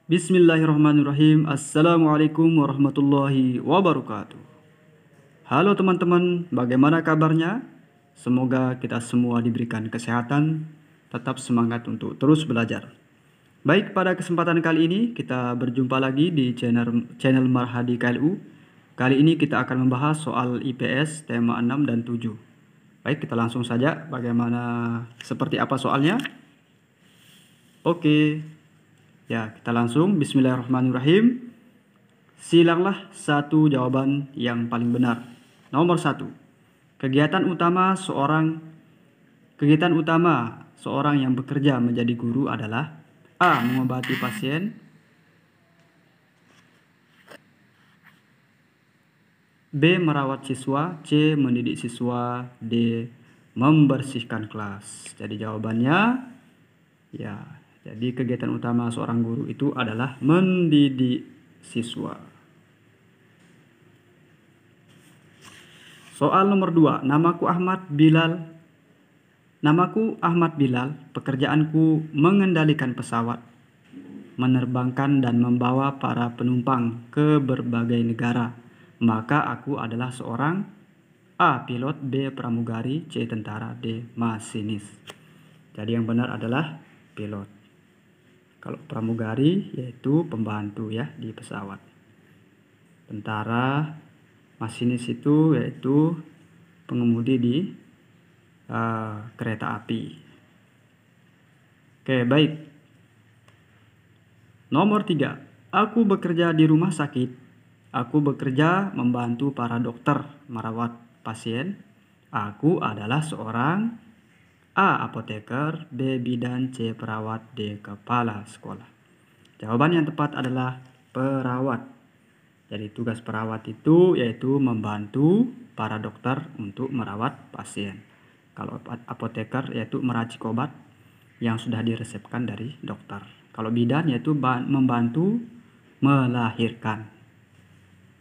Bismillahirrahmanirrahim. Assalamualaikum warahmatullahi wabarakatuh. Halo teman-teman, bagaimana kabarnya? Semoga kita semua diberikan kesehatan, tetap semangat untuk terus belajar. Baik, pada kesempatan kali ini kita berjumpa lagi di channel Marhadi KLU. Kali ini kita akan membahas soal IPS tema 6 dan 7. Baik, kita langsung saja seperti apa soalnya. Oke. Ya, kita langsung. Bismillahirrahmanirrahim. Silanglah satu jawaban yang paling benar. Nomor 1. Kegiatan utama seorang yang bekerja menjadi guru adalah A. Mengobati pasien, B. Merawat siswa, C. Mendidik siswa, D. Membersihkan kelas. Jadi jawabannya jadi kegiatan utama seorang guru itu adalah mendidik siswa. Soal nomor 2. Namaku Ahmad Bilal, pekerjaanku mengendalikan pesawat, menerbangkan dan membawa para penumpang ke berbagai negara. Maka aku adalah seorang A. Pilot, B. Pramugari, C. Tentara, D. Masinis. Jadi yang benar adalah pilot. Kalau pramugari yaitu pembantu ya di pesawat. Tentara, masinis itu yaitu pengemudi di kereta api. Oke, baik. Nomor 3. Aku bekerja di rumah sakit. Aku bekerja membantu para dokter merawat pasien. Aku adalah seorang A. Apoteker, B. Bidan, C. Perawat, D. Kepala sekolah. Jawaban yang tepat adalah perawat. Jadi tugas perawat itu yaitu membantu para dokter untuk merawat pasien. Kalau apoteker yaitu meracik obat yang sudah diresepkan dari dokter. Kalau bidan yaitu membantu melahirkan.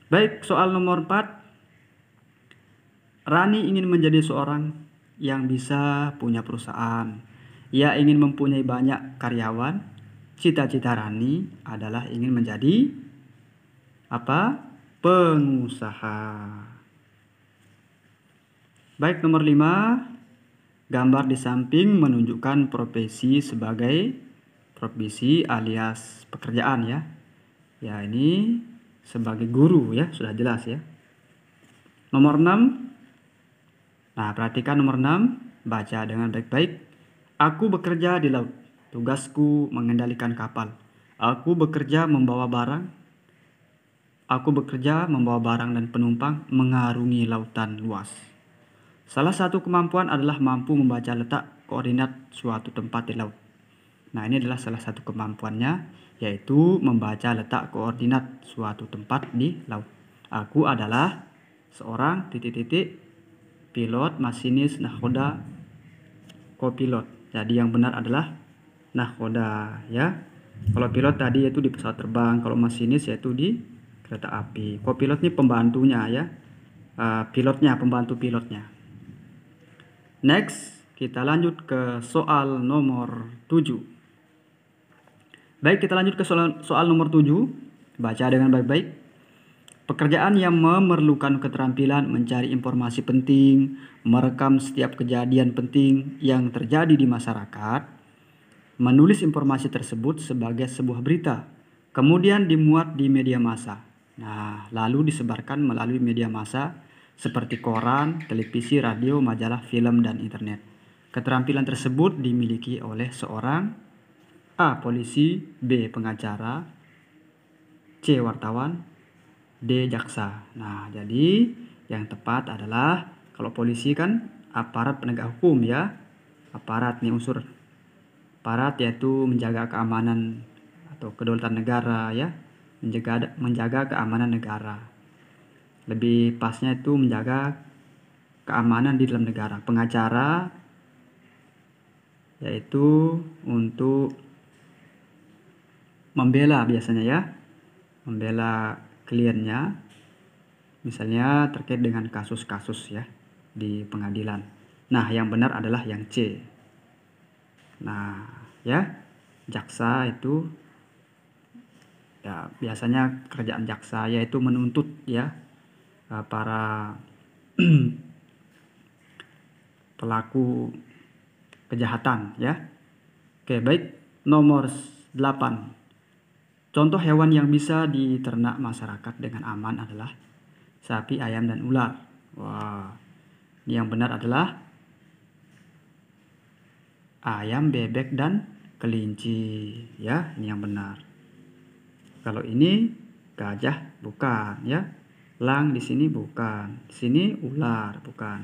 Baik, soal nomor 4. Rani ingin menjadi seorang yang bisa punya perusahaan. Ia ingin mempunyai banyak karyawan. Cita-cita Rani adalah ingin menjadi pengusaha. Baik, nomor 5. Gambar di samping menunjukkan profesi alias pekerjaan ya. Ya, ini sebagai guru ya, sudah jelas ya. Nomor 6. Nah, perhatikan nomor 6, baca dengan baik-baik. Aku bekerja di laut. Tugasku mengendalikan kapal. Aku bekerja membawa barang dan penumpang mengarungi lautan luas. Salah satu kemampuan adalah mampu membaca letak koordinat suatu tempat di laut. Nah, ini adalah salah satu kemampuannya, yaitu membaca letak koordinat suatu tempat di laut. Aku adalah seorang pilot, masinis, nahkoda, kopilot. Jadi yang benar adalah nahkoda ya. Kalau pilot tadi yaitu di pesawat terbang, kalau masinis yaitu di kereta api. Kopilot ini pembantunya ya. Pembantu pilotnya. Next, kita lanjut ke soal nomor 7. Baik, kita lanjut ke soal nomor 7. Baca dengan baik-baik. Pekerjaan yang memerlukan keterampilan mencari informasi penting, merekam setiap kejadian penting yang terjadi di masyarakat, menulis informasi tersebut sebagai sebuah berita, kemudian dimuat di media massa. Nah, lalu disebarkan melalui media massa seperti koran, televisi, radio, majalah, film, dan internet. Keterampilan tersebut dimiliki oleh seorang A. Polisi, B. Pengacara, C. Wartawan, D. Jaksa. Nah, jadi yang tepat adalah kalau polisi kan aparat penegak hukum ya. Aparat nih, unsur aparat yaitu menjaga keamanan atau kedaulatan negara ya. Menjaga keamanan negara. Lebih pasnya itu menjaga keamanan di dalam negara. Pengacara yaitu untuk membela biasanya ya. Membela kliennya, misalnya terkait dengan kasus-kasus ya di pengadilan. Nah, yang benar adalah yang C. Nah, ya, jaksa itu Ya, biasanya kerjaan jaksa yaitu menuntut ya para pelaku kejahatan ya. Oke, baik. Nomor 8. Contoh hewan yang bisa diternak masyarakat dengan aman adalah sapi, ayam, dan ular. Wah, ini yang benar adalah ayam, bebek, dan kelinci ya. Ini yang benar. Kalau ini gajah bukan ya. Elang di sini bukan. Di sini ular bukan.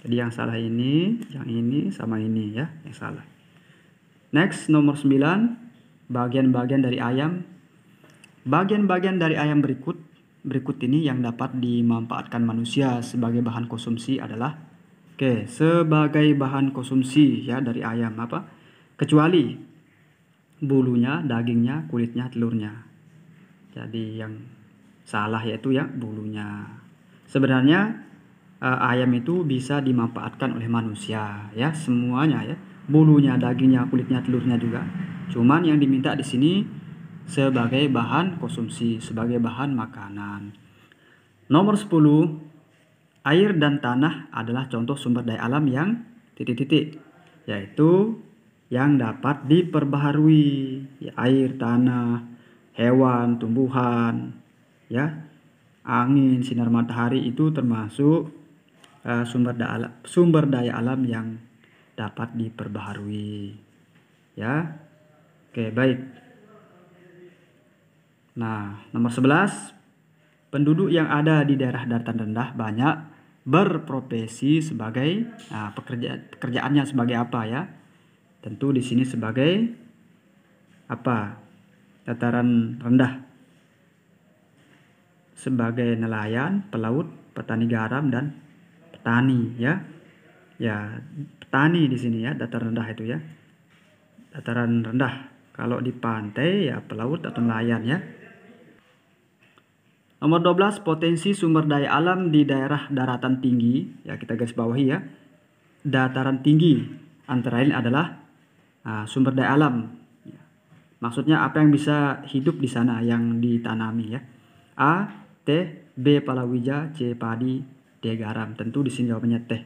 Jadi yang salah ini, yang ini sama ini ya, yang salah. Next, nomor 9. Bagian-bagian dari ayam. Bagian-bagian dari ayam berikut ini yang dapat dimanfaatkan manusia sebagai bahan konsumsi adalah sebagai bahan konsumsi ya dari ayam apa? Kecuali bulunya, dagingnya, kulitnya, telurnya. Jadi yang salah yaitu ya bulunya. Sebenarnya ayam itu bisa dimanfaatkan oleh manusia ya, semuanya ya. Bulunya, dagingnya, kulitnya, telurnya juga. Cuman yang diminta di sini sebagai bahan konsumsi, sebagai bahan makanan. Nomor 10, air dan tanah adalah contoh sumber daya alam yang titik-titik, yaitu yang dapat diperbaharui. Ya, air, tanah, hewan, tumbuhan, ya, angin, sinar matahari itu termasuk sumber daya alam yang dapat diperbaharui. Ya. Oke, baik. Nah, nomor 11, penduduk yang ada di daerah dataran rendah banyak berprofesi sebagai pekerjaannya sebagai apa ya? Tentu di sini sebagai apa? Dataran rendah. Sebagai nelayan, pelaut, petani garam, dan petani ya. Ya, petani di sini ya, dataran rendah itu ya. Dataran rendah. Kalau di pantai ya pelaut atau nelayan ya. Nomor 12, potensi sumber daya alam di daerah daratan tinggi. Ya, kita garis bawahi ya. Dataran tinggi antara lain adalah sumber daya alam. Maksudnya apa yang bisa hidup di sana yang ditanami ya. A, teh, B, palawija, C, padi, D, garam. Tentu di sini jawabannya teh.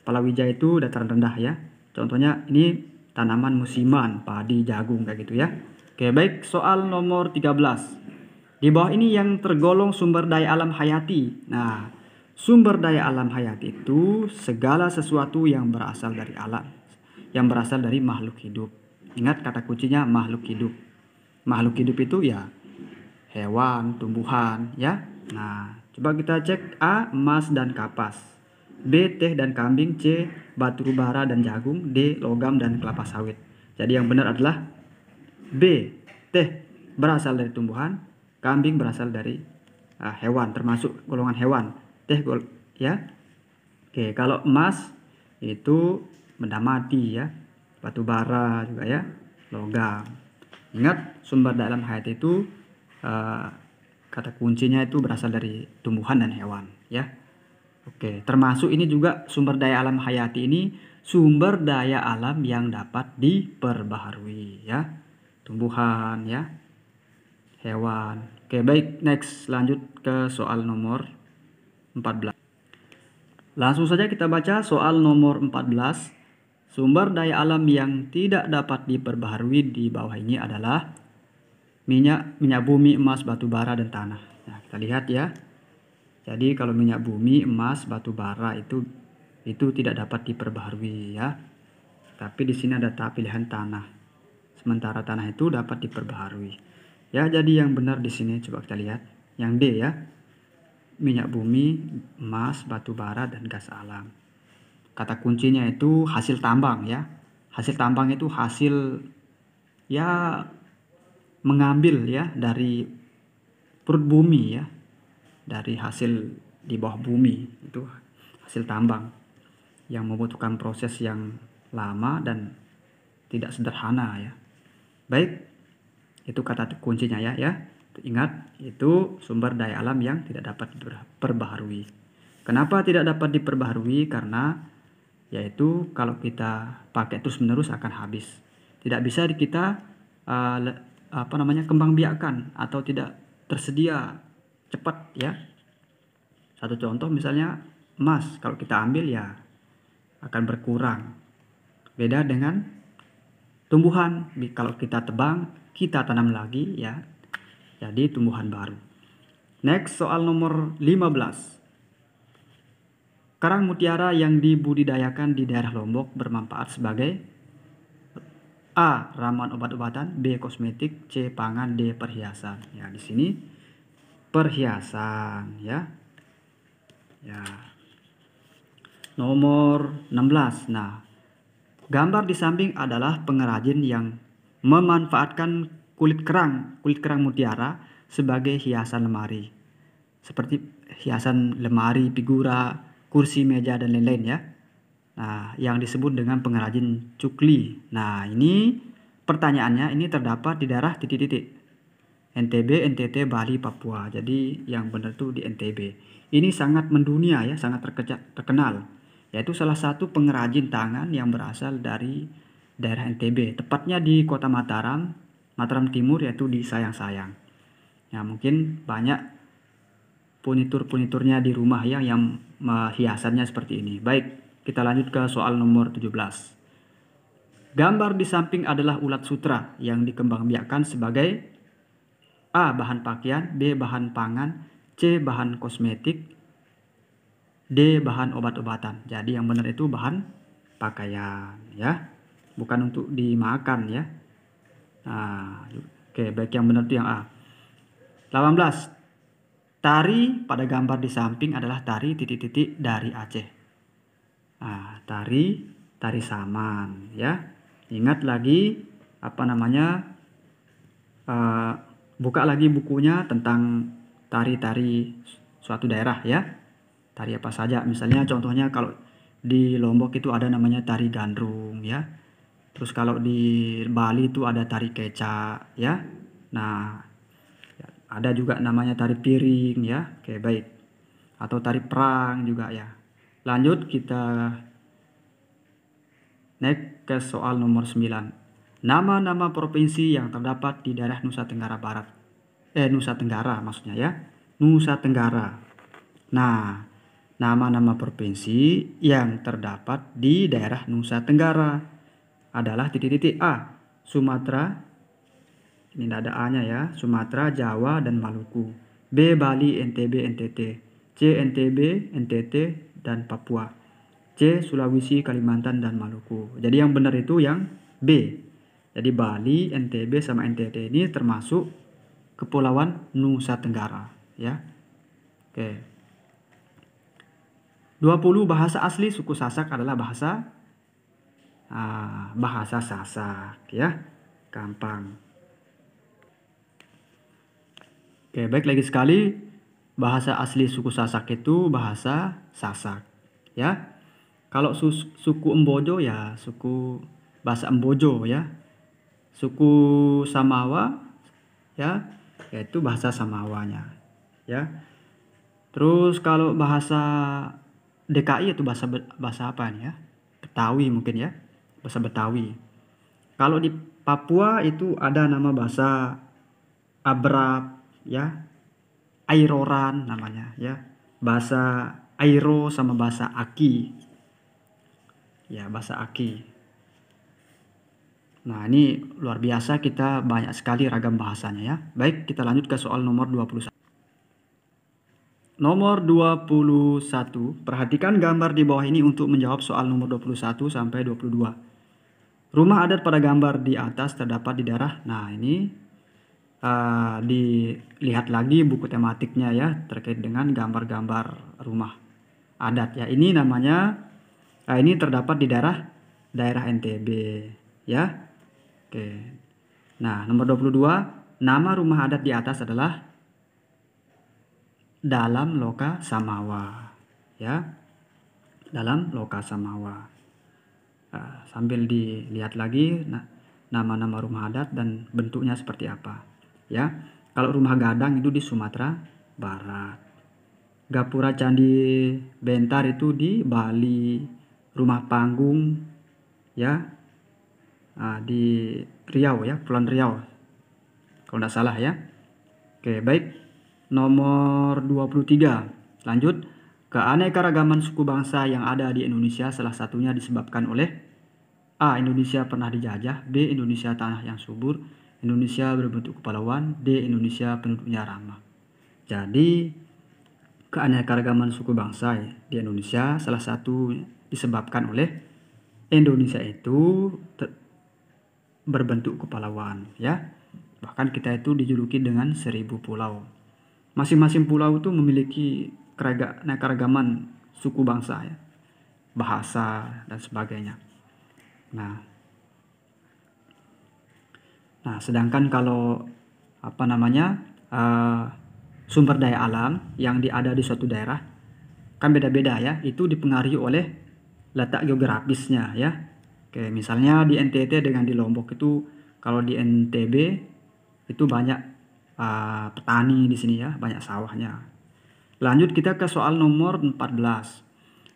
Palawija itu dataran rendah ya. Contohnya ini tanaman musiman, padi, jagung kayak gitu ya. Oke, baik, soal nomor 13. Di bawah ini yang tergolong sumber daya alam hayati. Nah, sumber daya alam hayati itu segala sesuatu yang berasal dari alam, yang berasal dari makhluk hidup. Ingat kata kuncinya makhluk hidup. Makhluk hidup itu ya hewan, tumbuhan ya. Nah, coba kita cek. A, emas dan kapas. B, teh dan kambing. C, batu bara dan jagung. D, logam dan kelapa sawit. Jadi yang benar adalah B, teh berasal dari tumbuhan, kambing berasal dari hewan, termasuk golongan hewan. Teh ya. Oke, kalau emas itu benda mati ya. Batu bara juga ya, logam. Ingat sumber daya alam hayati itu kata kuncinya itu berasal dari tumbuhan dan hewan ya. Oke, termasuk ini juga sumber daya alam hayati ini sumber daya alam yang dapat diperbaharui ya. Tumbuhan ya, hewan. Oke, baik, next lanjut ke soal nomor 14. Langsung saja kita baca soal nomor 14. Sumber daya alam yang tidak dapat diperbaharui di bawah ini adalah minyak bumi, emas, batu bara, dan tanah. Nah, kita lihat ya. Jadi kalau minyak bumi, emas, batu bara itu tidak dapat diperbaharui ya. Tapi di sini ada pilihan tanah. Sementara tanah itu dapat diperbaharui. Ya, jadi yang benar di sini coba kita lihat. Yang D ya. Minyak bumi, emas, batu bara, dan gas alam. Kata kuncinya itu hasil tambang ya. Hasil tambang itu hasil ya mengambil ya dari perut bumi ya. Dari hasil di bawah bumi itu hasil tambang yang membutuhkan proses yang lama dan tidak sederhana ya. Baik, itu kata kuncinya ya. Ingat, itu sumber daya alam yang tidak dapat diperbaharui. Kenapa tidak dapat diperbaharui? Karena kalau kita pakai terus menerus akan habis. Tidak bisa kita kembangbiakan atau tidak tersedia cepat ya. Satu contoh misalnya emas, kalau kita ambil ya akan berkurang. Beda dengan tumbuhan, kalau kita tebang, kita tanam lagi ya, jadi tumbuhan baru. Next, soal nomor 15. Karang mutiara yang dibudidayakan di daerah Lombok bermanfaat sebagai A. Ramuan obat-obatan, B. Kosmetik, C. Pangan, D. Perhiasan. Ya, di sini perhiasan ya. Ya. Nomor 16. Nah, gambar di samping adalah pengrajin yang memanfaatkan kulit kerang mutiara sebagai hiasan lemari. Seperti hiasan lemari, figura, kursi, meja, dan lain-lain ya. Nah, yang disebut dengan pengrajin cukli. Nah, ini pertanyaannya ini terdapat di daerah titik-titik. NTB, NTT, Bali, Papua. Jadi yang benar itu di NTB. Ini sangat mendunia ya, sangat terkenal. Yaitu salah satu pengrajin tangan yang berasal dari daerah NTB. Tepatnya di kota Mataram, Mataram Timur, yaitu di Sayang-Sayang. Ya, mungkin banyak furniturnya di rumah ya yang hiasannya seperti ini. Baik, kita lanjut ke soal nomor 17. Gambar di samping adalah ulat sutra yang dikembangbiakan sebagai A. Bahan pakaian, B. Bahan pangan, C. Bahan kosmetik, D. Bahan obat-obatan. Jadi yang benar itu bahan pakaian ya, bukan untuk dimakan ya. Nah, oke, baik, yang benar itu yang A. 18. Tari pada gambar di samping adalah tari titik-titik dari Aceh. Nah, tari saman ya. Ingat lagi buka lagi bukunya tentang tari-tari suatu daerah ya. Tari apa saja? Misalnya contohnya kalau di Lombok itu ada namanya tari gandrung ya. Terus kalau di Bali itu ada tari kecak ya. Nah, ada juga namanya tari piring ya. Oke, baik. Atau tari perang juga ya. Lanjut, kita naik ke soal nomor 9. Nama-nama provinsi yang terdapat di daerah Nusa Tenggara Barat. Nusa Tenggara maksudnya ya. Nusa Tenggara. Nah, nama-nama provinsi yang terdapat di daerah Nusa Tenggara adalah titik-titik A. Sumatera. Ini tidak ada A-nya ya. Sumatera, Jawa, dan Maluku. B. Bali, NTB, NTT. C. NTB, NTT, dan Papua. C. Sulawesi, Kalimantan, dan Maluku. Jadi yang benar itu yang B. Jadi Bali, NTB, sama NTT ini termasuk Kepulauan Nusa Tenggara ya. Oke. 20. Bahasa asli suku Sasak adalah bahasa Sasak ya. Gampang. Oke, baik, lagi sekali, bahasa asli suku Sasak itu bahasa Sasak ya. Kalau suku Embojo ya bahasa Embojo ya. Suku Samawa ya, yaitu bahasa Samawanya ya. Terus kalau bahasa DKI itu bahasa apa nih ya? Betawi mungkin ya. Bahasa Betawi. Kalau di Papua itu ada nama bahasa Abrap ya, Airoran namanya ya, bahasa Airo sama bahasa Aki ya, bahasa Aki. Nah, ini luar biasa, kita banyak sekali ragam bahasanya ya. Baik, kita lanjut ke soal nomor 21. Nomor 21, perhatikan gambar di bawah ini untuk menjawab soal nomor 21 sampai 22. Rumah adat pada gambar di atas terdapat di daerah. Nah, ini dilihat lagi buku tematiknya ya, terkait dengan gambar-gambar rumah adat ya. Ini namanya ini terdapat di daerah NTB ya. Oke. Nah, nomor 22, nama rumah adat di atas adalah dalam loka Samawa ya. Dalam loka Samawa. Sambil dilihat lagi nama-nama rumah adat dan bentuknya seperti apa ya. Kalau rumah gadang itu di Sumatera Barat. Gapura Candi Bentar itu di Bali. Rumah panggung ya di Riau ya, Kepulauan Riau. kalau tidak salah ya. Oke, baik. Nomor 23. Lanjut. Keanekaragaman suku bangsa yang ada di Indonesia salah satunya disebabkan oleh A. Indonesia pernah dijajah. B. Indonesia tanah yang subur. Indonesia berbentuk kepulauan. D. Indonesia penduduknya ramah. Jadi keanekaragaman suku bangsa di Indonesia salah satu disebabkan oleh Indonesia itu berbentuk kepulauan ya. Bahkan kita itu dijuluki dengan 1000 pulau. Masing-masing pulau itu memiliki keanekaragaman suku bangsa ya, bahasa dan sebagainya. Nah, sedangkan kalau sumber daya alam yang ada di suatu daerah kan beda-beda ya, itu dipengaruhi oleh letak geografisnya ya. Oke, misalnya di NTT dengan di Lombok itu, kalau di NTB itu banyak petani di sini ya, banyak sawahnya. Lanjut kita ke soal nomor 14.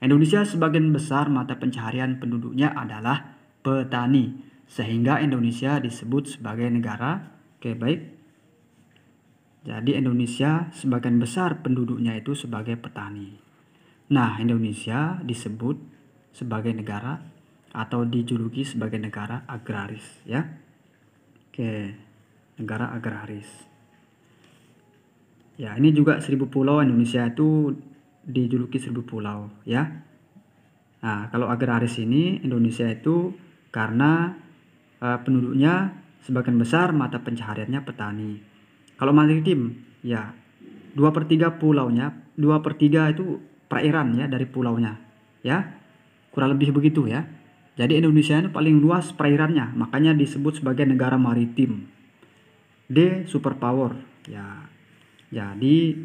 Indonesia sebagian besar mata pencaharian penduduknya adalah petani, sehingga Indonesia disebut sebagai negara. Oke, baik. Jadi Indonesia sebagian besar penduduknya itu sebagai petani. Nah, Indonesia disebut sebagai negara atau dijuluki sebagai negara agraris ya. Oke, negara agraris. Ya, ini juga 1000 pulau. Indonesia itu dijuluki 1000 pulau ya. Nah, kalau agraris ini Indonesia itu karena penduduknya sebagian besar mata pencahariannya petani. Kalau maritim ya 2/3 pulaunya, 2/3 itu perairan ya dari pulaunya ya. Kurang lebih begitu ya. Jadi Indonesia ini paling luas perairannya, makanya disebut sebagai negara maritim. D. Superpower ya. Jadi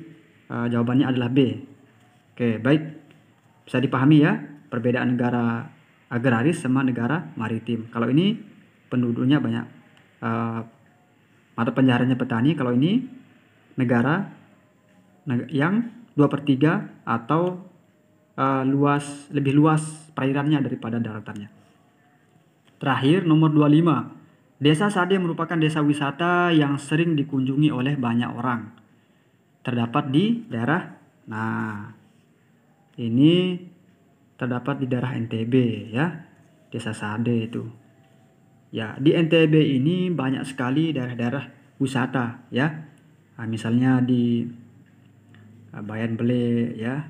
jawabannya adalah B. Oke, baik. Bisa dipahami ya perbedaan negara agraris sama negara maritim. Kalau ini penduduknya banyak, mata pencahariannya petani. Kalau ini negara yang 2/3 atau lebih luas perairannya daripada daratannya. Terakhir nomor 25. Desa Sade merupakan desa wisata yang sering dikunjungi oleh banyak orang. Terdapat di daerah, ini terdapat di daerah NTB ya, Desa Sade itu. Ya, di NTB ini banyak sekali daerah-daerah wisata ya. Misalnya di Bayan Bele ya,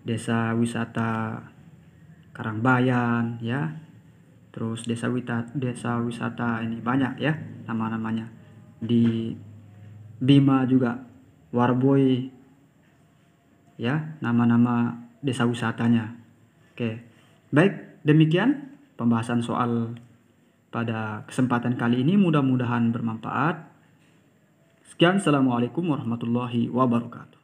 Desa Wisata Karangbayan ya. Terus desa wisata ini banyak ya nama-namanya. Di Bima juga, Warboy ya, nama-nama desa wisatanya. Oke. Baik, demikian pembahasan soal pada kesempatan kali ini, mudah-mudahan bermanfaat. Sekian, assalamualaikum warahmatullahi wabarakatuh.